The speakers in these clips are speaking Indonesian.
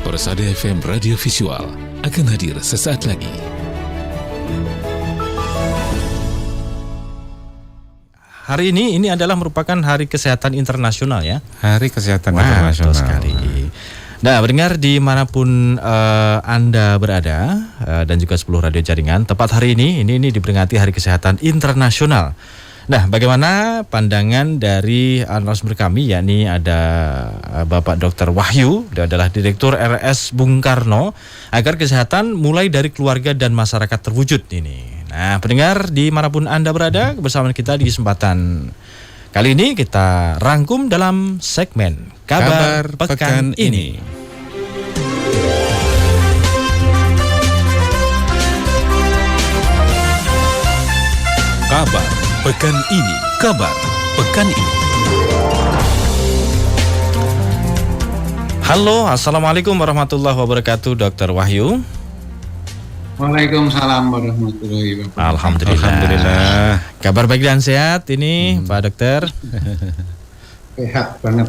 Persada FM Radio Visual akan hadir sesaat lagi. Hari ini adalah merupakan Hari Kesehatan Internasional ya. Hari Kesehatan Internasional. Betul sekali. Nah, mendengar dimanapun Anda berada dan juga 10 radio jaringan, tepat hari ini diperingati Hari Kesehatan Internasional. Nah, bagaimana pandangan dari narasumber kami, yakni ada Bapak Dr. Wahyu, dia adalah Direktur RS Bung Karno, agar kesehatan mulai dari keluarga dan masyarakat terwujud ini. Nah, pendengar dimanapun Anda berada, bersama kita di kesempatan kali ini kita rangkum dalam segmen Kabar Pekan ini. Kabar Pekan ini. Kabar Pekan ini. Halo, Assalamualaikum warahmatullahi wabarakatuh, Dr. Wahyu. Waalaikumsalam warahmatullahi wabarakatuh. Alhamdulillah. Kabar baik dan sehat ini, Pak Dokter. Sehat banget.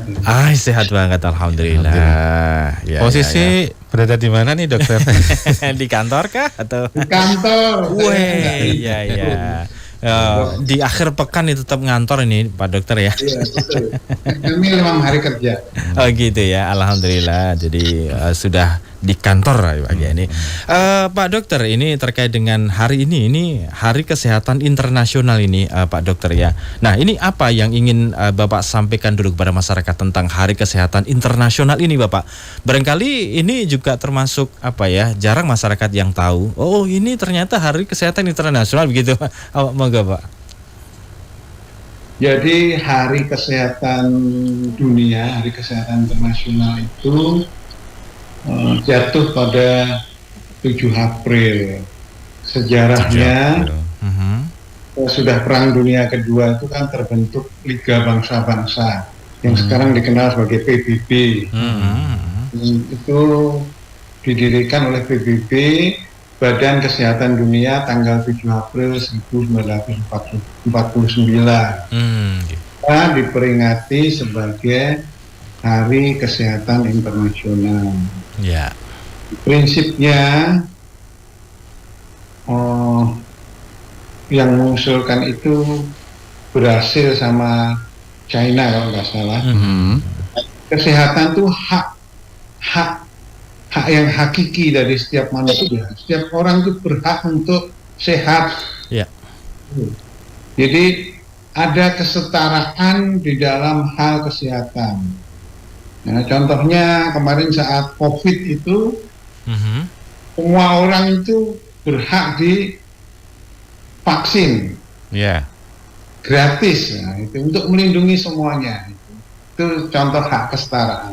Sehat banget, alhamdulillah. Ya, Posisi berada di mana nih, Dokter? Di kantor kah atau? Di kantor. Iya. Di akhir pekan itu tetap ngantor ini, Pak Dokter ya. Iya, betul. Kami 5 hari kerja. Oh gitu ya, alhamdulillah. Jadi sudah di kantor pagi ini. Pak Dokter, ini terkait dengan hari ini Hari Kesehatan Internasional ini, Pak Dokter ya. Nah, ini apa yang ingin Bapak sampaikan dulu kepada masyarakat tentang Hari Kesehatan Internasional ini, Bapak? Barangkali ini juga termasuk jarang masyarakat yang tahu. Oh, ini ternyata Hari Kesehatan Internasional begitu. Moga, Pak. Jadi Hari Kesehatan Dunia, Hari Kesehatan Internasional itu jatuh pada 7 April. Sejarahnya sudah Perang Dunia Kedua itu kan terbentuk Liga Bangsa-Bangsa yang sekarang dikenal sebagai PBB. Itu didirikan oleh PBB, Badan Kesehatan Dunia, tanggal 7 April 1949. Diperingati sebagai Hari Kesehatan Internasional. Ya. Prinsipnya yang mengusulkan itu berhasil sama China kalau nggak salah. Kesehatan itu hak yang hakiki dari setiap manusia. Setiap orang itu berhak untuk sehat. Ya. Jadi ada kesetaraan di dalam hal kesehatan. Nah, contohnya kemarin saat COVID itu, semua orang itu berhak divaksin, gratis, itu untuk melindungi semuanya. Itu contoh hak kesetaraan.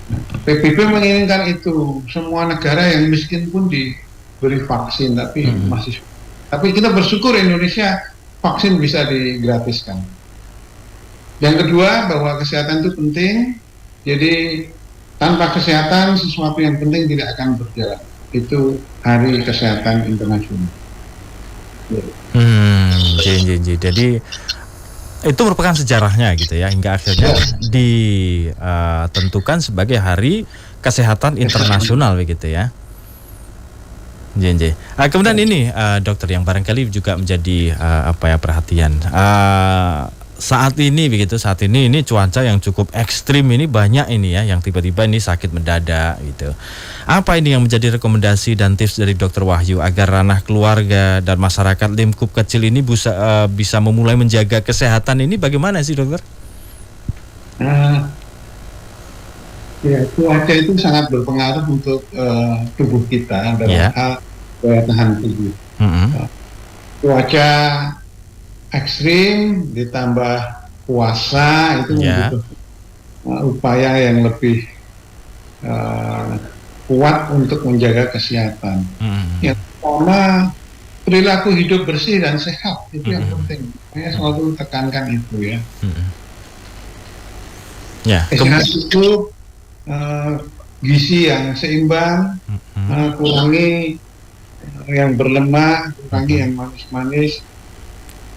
Nah, PBB menginginkan itu, semua negara yang miskin pun diberi vaksin, tapi tapi kita bersyukur Indonesia vaksin bisa digratiskan. Yang kedua, bahwa kesehatan itu penting. Jadi tanpa kesehatan sesuatu yang penting tidak akan berjalan. Itu Hari Kesehatan Internasional. Jadi itu merupakan sejarahnya gitu ya, hingga akhirnya ditentukan sebagai Hari Kesehatan Internasional begitu ya. Kemudian ini dokter, yang barangkali juga menjadi perhatian. Saat ini ini cuaca yang cukup ekstrim ini, banyak ini ya yang tiba-tiba ini sakit mendadak gitu. Apa ini yang menjadi rekomendasi dan tips dari Dr. Wahyu agar ranah keluarga dan masyarakat lingkup kecil ini bisa memulai menjaga kesehatan ini, bagaimana sih, Dokter? Cuaca itu sangat berpengaruh untuk tubuh kita dalam hal daya tahan tubuh. Cuaca ekstrim ditambah puasa itu membutuhkan upaya yang lebih kuat untuk menjaga kesehatan. Yang pertama, perilaku hidup bersih dan sehat, itu yang penting. Saya selalu tekankan itu ya. Sehat itu gizi yang seimbang, kurangi yang berlemak, kurangi yang manis-manis,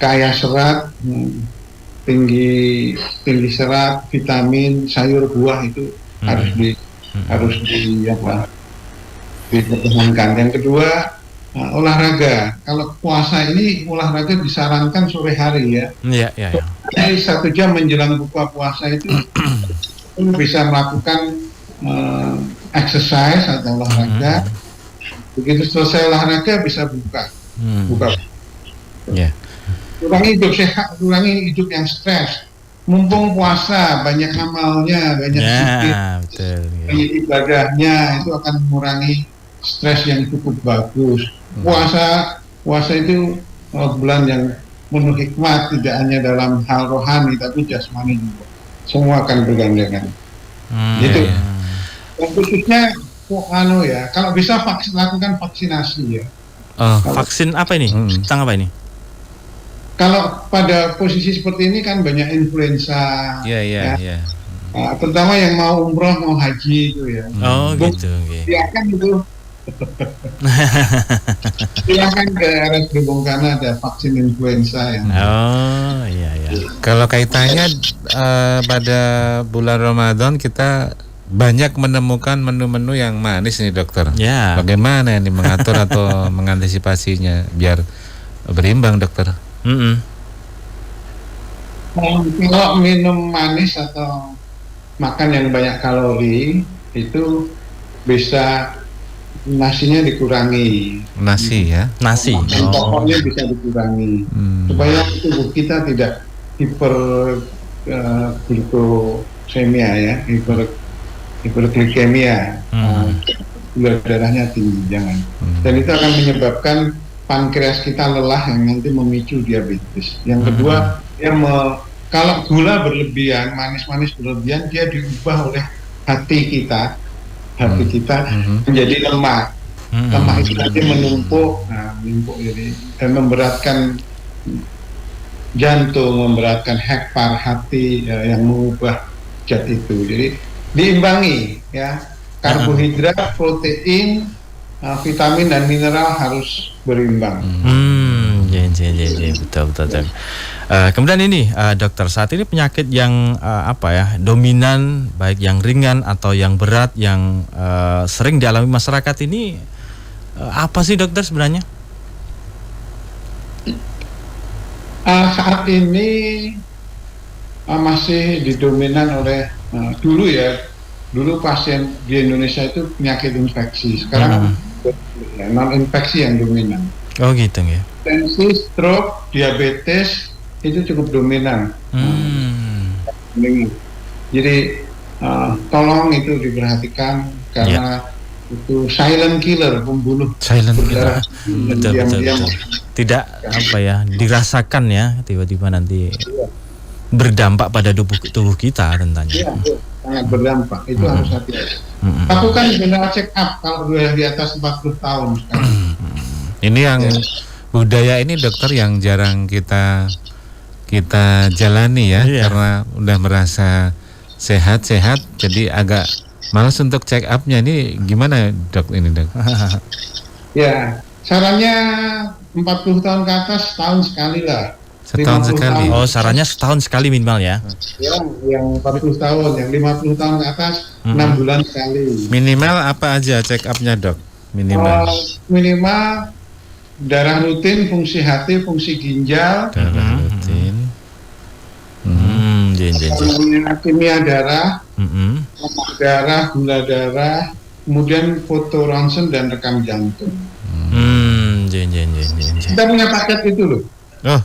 kaya serat, tinggi serat, vitamin, sayur, buah itu harus harus dipertahankan. Yang kedua, olahraga. Kalau puasa ini olahraga disarankan sore hari ya. Iya, iya, iya. Jadi 1 jam menjelang buka puasa itu bisa melakukan exercise atau olahraga. Begitu selesai olahraga bisa buka. Iya. Kurangi hidup sehat, kurangi hidup yang stres. Mumpung puasa, banyak amalnya, banyak zikir, Betul. Ya. banyak ibadahnya, itu akan mengurangi stres yang cukup bagus. Puasa itu bulan yang penuh hikmat, tidak hanya dalam hal rohani, tapi jasmani juga. Semua akan bergandengan. Gitu. Iya. Dan khususnya, kalau bisa lakukan vaksinasi ya. Vaksin apa ini? Tentang apa ini? Kalau pada posisi seperti ini kan banyak influenza, Iya. terutama yang mau umroh, mau haji itu ya. Oh gitu. Okay. Silakan itu, silakan ke RSUD Bongkana ada vaksin influenza yang. Oh iya. Kalau kaitannya pada bulan Ramadan kita banyak menemukan menu-menu yang manis nih dokter. Ya. Bagaimana ini mengatur atau mengantisipasinya biar berimbang dokter? Kalau minum manis atau makan yang banyak kalori itu bisa nasinya dikurangi. Nasi ya. Nasi. Dan pokoknya bisa dikurangi supaya tubuh kita tidak hiperglikosemia ya, hiperglikemia, gula darahnya tinggi, jangan. Dan itu akan menyebabkan pankreas kita lelah yang nanti memicu diabetes. Yang kedua, kalau gula berlebihan, manis-manis berlebihan, dia diubah oleh hati kita menjadi lemak. Lemak itu nanti menumpuk jadi dan memberatkan jantung, memberatkan hektar hati yang mengubah zat itu. Jadi diimbangi ya, karbohidrat, protein, vitamin dan mineral harus berimbang. Betul. Kemudian ini dokter, saat ini penyakit yang dominan, baik yang ringan atau yang berat yang sering dialami masyarakat ini apa sih dokter sebenarnya? Saat ini masih didominan oleh dulu pasien di Indonesia itu penyakit infeksi, sekarang non infeksi yang dominan. Oh gitu ya. Tensi, stroke, diabetes itu cukup dominan. Jadi tolong itu diperhatikan karena itu silent killer, pembunuh. Betul. Diam-diam. Tidak dirasakan ya, tiba-tiba nanti berdampak pada tubuh kita tentunya. Iya, sangat berdampak. Itu harus hati-hati. Lakukan general check up kalau sudah di atas 40 tahun sekarang. Ini yang budaya ini dokter yang jarang kita jalani ya, karena udah merasa sehat jadi agak malas untuk check up-nya. Ini gimana dok ini dok? Ya, sarannya 40 tahun ke atas setahun sekali lah. Setahun sekali. Oh, sarannya setahun sekali minimal ya. Ya, yang 40 tahun, yang 50 tahun ke atas 6 bulan sekali. Minimal apa aja check up-nya dok? Minimal darah rutin, fungsi hati, fungsi ginjal, darah rutin, kimia darah, lemak darah, gula darah, kemudian foto ronsen dan rekam jantung. Kita punya paket itu loh. Oh,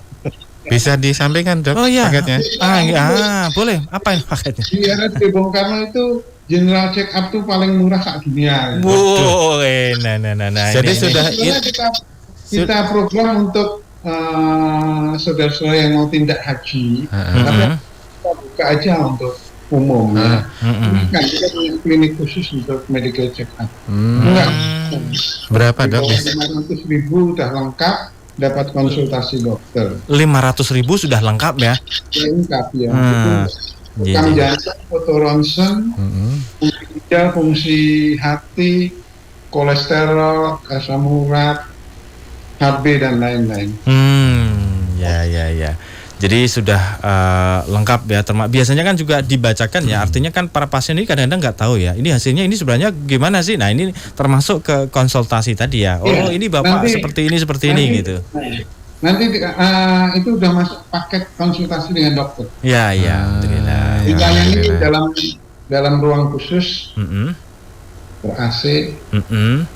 bisa disampaikan dok paketnya? Boleh. Apa ini paketnya? Di RSUD Bung Karno itu general check up tuh paling murah sak dunia. Jadi sudah kita program untuk saudara-saudara yang mau tindak haji, tapi kita buka aja untuk umum. Kita punya klinik khusus untuk medical check up. Berapa dok? 500.000 udah lengkap, dapat konsultasi dokter. 500.000 sudah lengkap ya? Lengkap ya. Rekam jantung, foto ronsen, fungsi ginjal, fungsi hati, kolesterol, asam urat, HB dan lain-lain. Ya. Jadi sudah lengkap ya. Biasanya kan juga dibacakan ya. Artinya kan para pasien ini kadang-kadang nggak tahu ya. Ini hasilnya ini sebenarnya gimana sih? Nah ini termasuk ke konsultasi tadi ya. Oh Iya, ini bapak nanti- seperti ini gitu. Nanti itu udah masuk paket konsultasi dengan dokter. Ya ya. Alhamdulillah. Ya, Ditayangin alhamdulillah. dalam ruang khusus Mm-mm. ber-AC, Mm-mm.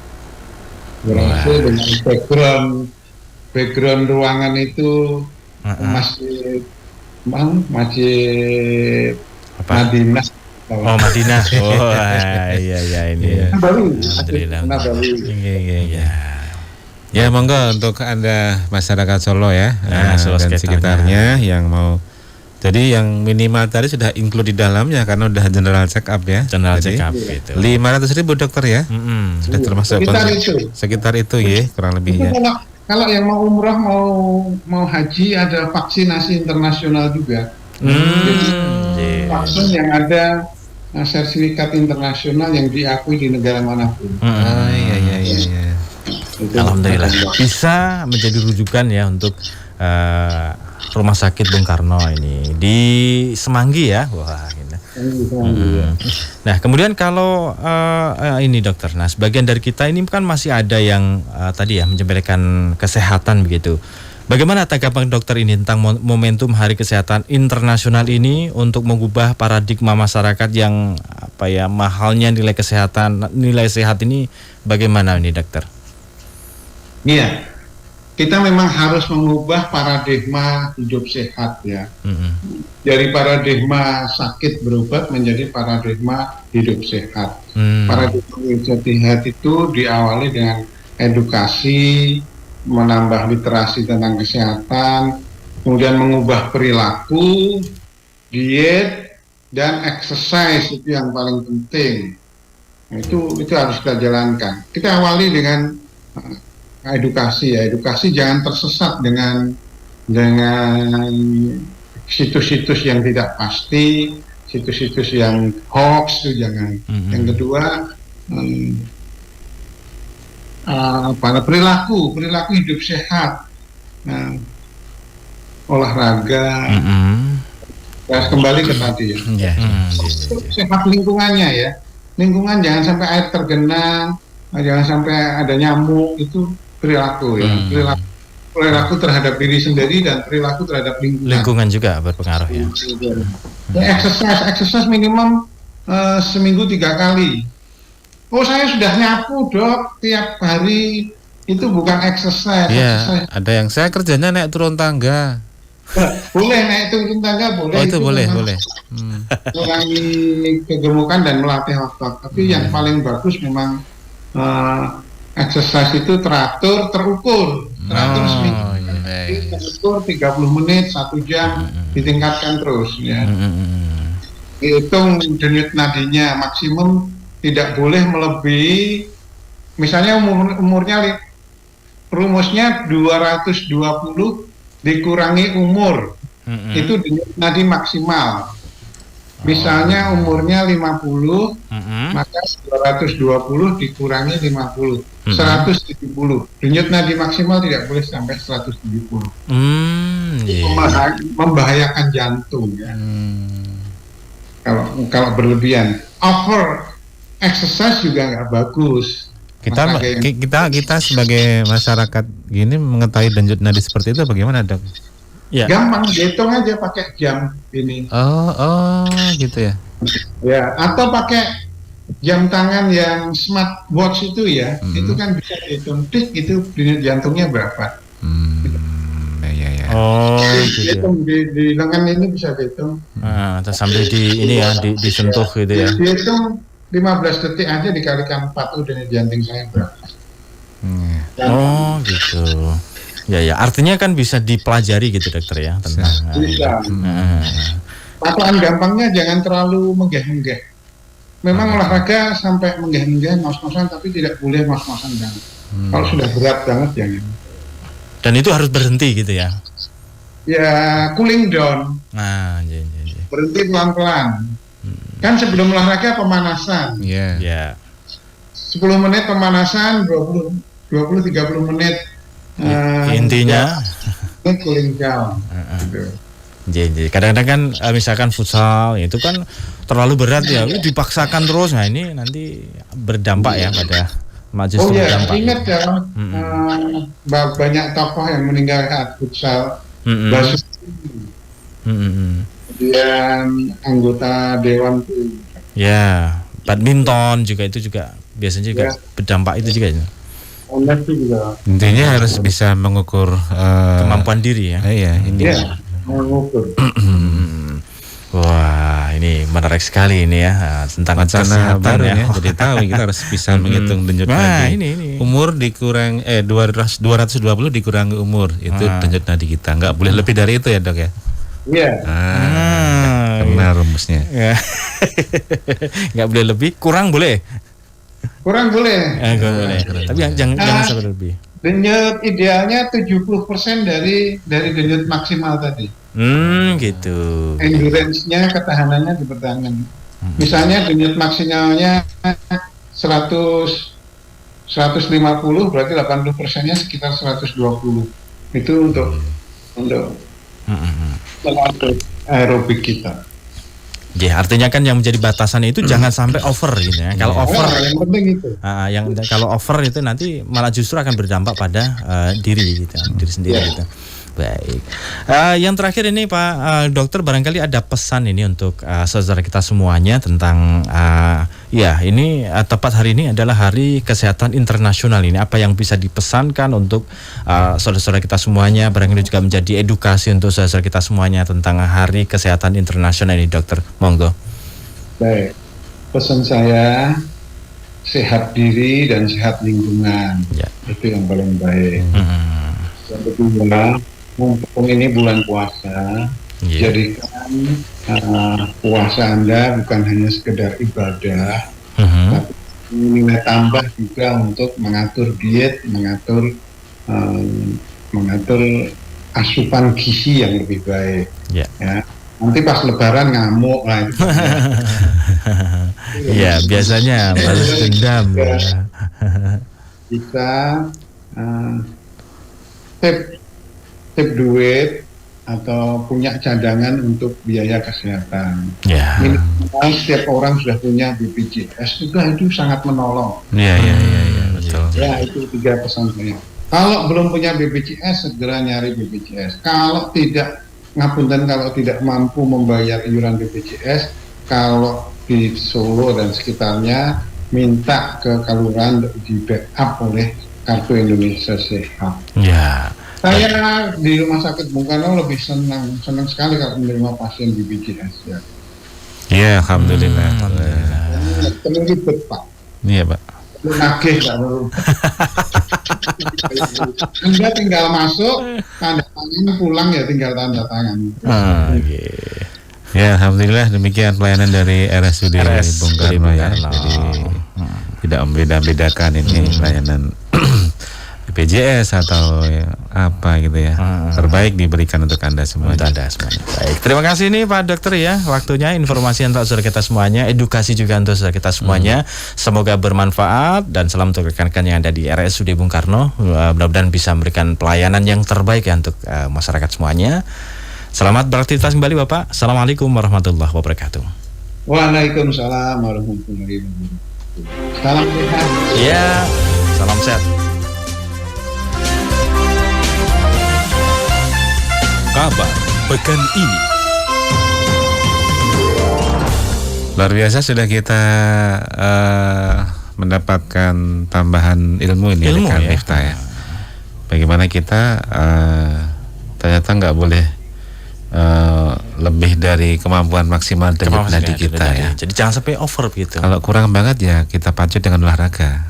ber-AC dengan background ruangan itu masjid Apa? Madinah. Oh Madinah. Oh iya ini. Nabawi. Alhamdulillah. Nabawi. Iya. Ya monggo untuk Anda masyarakat Solo ya, Nah, Solo dan sekitarnya. sekitarnya yang mau. Jadi yang minimal tadi sudah include di dalamnya karena udah general check up ya. General Jadi, check up gitu. 500.000 dokter ya. Mm-mm. Sudah termasuk sekitar itu ya kurang Itu lebihnya. kalau yang mau umrah mau haji ada vaksinasi internasional juga. Iya. Vaksin yang ada sertifikat internasional yang diakui di negara manapun. Oh iya. Itu Alhamdulillah ada. bisa menjadi rujukan ya untuk Rumah Sakit Bung Karno ini di Semanggi ya. Wah, gitu. Nah, kemudian kalau ini dokter, nah sebagian dari kita ini kan masih ada yang tadi ya menyampaikan kesehatan begitu. Bagaimana tanggapan dokter ini tentang momentum Hari Kesehatan Internasional ini untuk mengubah paradigma masyarakat yang mahalnya nilai kesehatan, nilai sehat ini bagaimana ini dokter? Iya, kita memang harus mengubah paradigma hidup sehat ya. Dari paradigma sakit berobat menjadi paradigma hidup sehat. Paradigma hidup sehat itu diawali dengan edukasi, menambah literasi tentang kesehatan, kemudian mengubah perilaku, diet, dan exercise itu yang paling penting. Nah, itu harus kita jalankan. Kita awali dengan edukasi ya, edukasi jangan tersesat dengan situs-situs yang tidak pasti, situs-situs yang hoax itu jangan. Yang kedua perilaku hidup sehat, olahraga, kembali ke tadi ya. Sehat lingkungannya ya, lingkungan jangan sampai air tergenang, jangan sampai ada nyamuk, itu perilaku ya, perilaku terhadap diri sendiri dan perilaku terhadap Lingkungan juga berpengaruh ya. Exercise minimum seminggu 3 kali. Oh saya sudah nyapu dok tiap hari, itu bukan exercise. Iya, ada yang saya kerjanya naik turun tangga. Boleh naik turun tangga boleh. Oh itu boleh. Mengurangi kegemukan dan melatih otot. Tapi yang paling bagus memang exercise itu teratur, terukur seminggu. Terukur 30 menit, 1 jam, ditingkatkan terus ya. Hitung denyut nadinya maksimum tidak boleh melebihi, misalnya umurnya rumusnya 220 dikurangi umur, itu denyut nadi maksimal. Misalnya umurnya 50, maka 220 dikurangi 50, 170. Denyut nadi maksimal tidak boleh sampai 170. Membahayakan jantung ya. Kalau berlebihan, over exercise juga nggak bagus. Kita sebagai masyarakat gini mengetahui denyut nadi seperti itu bagaimana dok? Ya. Gampang, hitung aja pakai jam ini. Oh gitu ya. Ya, atau pakai jam tangan yang smartwatch itu ya, itu kan bisa dihitung, itu denyut jantungnya berapa. Ya. Oh gitu. Dihitung di lengan ini bisa dihitung. Terus sambil disentuh gitu ya. Dihitung 15 detik aja dikalikan 4 denyut jantung saya berapa. Oh gitu. Ya, artinya kan bisa dipelajari gitu dokter ya tentang. Bisa. Patokan gampangnya jangan terlalu menggeh-menggeh. Memang olahraga sampai menggeh-menggeh, ngos-ngosan, tapi tidak boleh ngos-ngosan banget. Kalau sudah berat banget jangan. Dan itu harus berhenti gitu ya. Ya cooling down. Nah, Berhenti pelan-pelan. Kan sebelum olahraga pemanasan. Iya. 10 menit pemanasan, 20-30 menit Intinya cooling down. Gitu. Kadang-kadang kan misalkan futsal itu kan terlalu berat ya, dipaksakan terus. Nah ini nanti berdampak ya pada Oh ya, berdampak. ingat ya, banyak tokoh yang meninggal saat futsal. Kemudian anggota dewan tuh. Ya, badminton juga itu juga biasanya juga berdampak itu juga ya. Intinya harus bisa mengukur Kemampuan diri ya. Iya, ini. Ya, mengukur. Wah, ini menarik sekali ini ya tentang Wacana kesehatan baru ya. ya. Jadi tahu kita harus bisa menghitung denyut Nah, nadi. ini. Umur dikurang 220 dikurangi umur itu denyut nadi kita. Nggak boleh lebih dari itu ya, Dok ya. Iya. Kena rumusnya. Ya. Nggak boleh lebih, kurang boleh. Kurang boleh. Nggak boleh. Tapi jangan sampai lebih. Denyut idealnya 70% dari denyut maksimal tadi. Gitu. Endurance-nya, ketahanannya dipertahankan. Misalnya denyut maksimalnya 150, berarti 80%-nya sekitar 120. Itu untuk aerobik kita. Ya, artinya kan yang menjadi batasan itu jangan sampai over gitu ya. Kalau over, yang penting itu. Kalau over itu nanti malah justru akan berdampak pada diri gitu, diri sendiri gitu. Baik. Yang terakhir ini Pak Dokter, barangkali ada pesan ini untuk saudara kita semuanya tentang ini tepat hari ini adalah Hari Kesehatan Internasional ini. Apa yang bisa dipesankan untuk saudara-saudara kita semuanya, barangkali juga menjadi edukasi untuk saudara kita semuanya tentang Hari Kesehatan Internasional ini, Dokter. Monggo. Baik. Pesan saya, sehat diri dan sehat lingkungan. Ya. Itu yang paling baik. Yang kedua, mumpung ini bulan puasa, jadikan puasa Anda bukan hanya sekedar ibadah, tapi nilai tambah juga untuk mengatur diet, mengatur asupan gizi yang lebih baik. Ya. Nanti pas Lebaran ngamuk lah. Iya, biasanya balas dendam. Kita tip duit atau punya cadangan untuk biaya kesehatan. Minimal setiap orang sudah punya BPJS, itu sangat menolong. Iya, betul. Ya, itu 3 pesan saya. Kalau belum punya BPJS, segera nyari BPJS. Kalau tidak, ngapunten, kalau tidak mampu membayar iuran BPJS, kalau di Solo dan sekitarnya, minta ke kelurahan di backup oleh Kartu Indonesia Sehat. Ya. Saya di Rumah Sakit Bung Karno lebih senang sekali kalau menerima pasien BPJS ya. Iya, alhamdulillah. Perlu ribet Pak. Iya Pak. Perlu nagih Pak. Anda tinggal masuk, tanda tangan, pulang ya tinggal tanda tangan. Ya, alhamdulillah demikian pelayanan dari RSUD Bung Karno ya. Jadi tidak membeda-bedakan ini pelayanan BPJS atau apa gitu ya. Terbaik diberikan untuk Anda semua. Baik, terima kasih nih Pak Dokter ya, waktunya, informasi untuk saudara kita semuanya, edukasi juga untuk saudara kita semuanya. Semoga bermanfaat dan salam untuk rekan-rekan yang ada di RSUD Bung Karno. Mudah-mudahan bisa memberikan pelayanan yang terbaik ya untuk masyarakat semuanya. Selamat beraktivitas kembali Bapak. Assalamualaikum warahmatullahi wabarakatuh. Waalaikumsalam warahmatullahi wabarakatuh. Salam sehat. Ya, salam sehat. Kabar pekan ini. Luar biasa sudah kita mendapatkan tambahan ilmu ini ya. Miftah ya. Bagaimana kita ternyata nggak boleh lebih dari kemampuan maksimal denyut nadi kita ya. Jadi jangan sampai over gitu. Kalau kurang banget ya kita pacu dengan olahraga.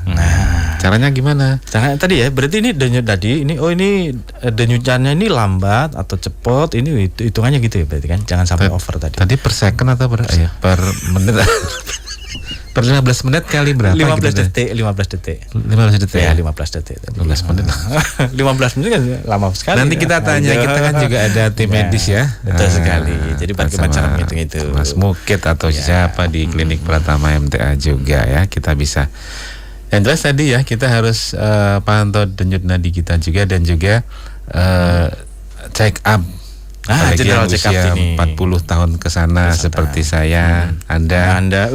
Caranya gimana? Caranya tadi ya, berarti ini denyut nadi ini denyutannya ini lambat atau cepat, ini hitungannya gitu ya berarti kan. Jangan sampai over tadi. Tadi per second atau per menit? Per 15 menit kali berapa? 15 detik. 15 detik. Ya, 15 detik. 15 menit. 15 menit kan lama sekali. Nanti kita tanya, kita kan juga ada tim medis ya. Betul sekali. Jadi bagaimana cara menghitung itu? Mas Mukit atau siapa di Klinik Pratama MTA juga ya, kita bisa. Yang jelas tadi ya, kita harus pantau denyut nadi kita juga dan juga check up Apalagi general yang check up usia ini. 40 tahun ke sana seperti saya, Anda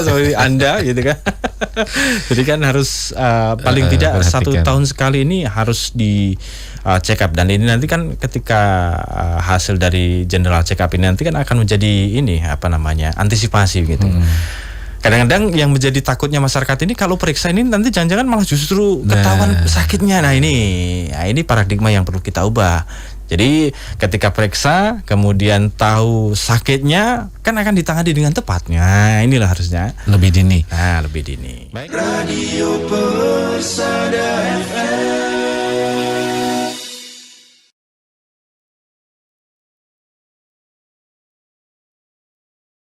sorry, Anda gitu kan. Jadi kan harus paling tidak perhatikan. 1 tahun sekali ini harus di check up, dan ini nanti kan ketika hasil dari general check up ini nanti kan akan menjadi ini antisipasi gitu. Kadang-kadang yang menjadi takutnya masyarakat ini kalau periksa ini nanti jangan-jangan malah justru ketahuan sakitnya. Nah ini paradigma yang perlu kita ubah. Jadi ketika periksa kemudian tahu sakitnya kan akan ditangani dengan tepat. Nah inilah harusnya lebih dini. lebih dini. Baik. Radio Persada FM.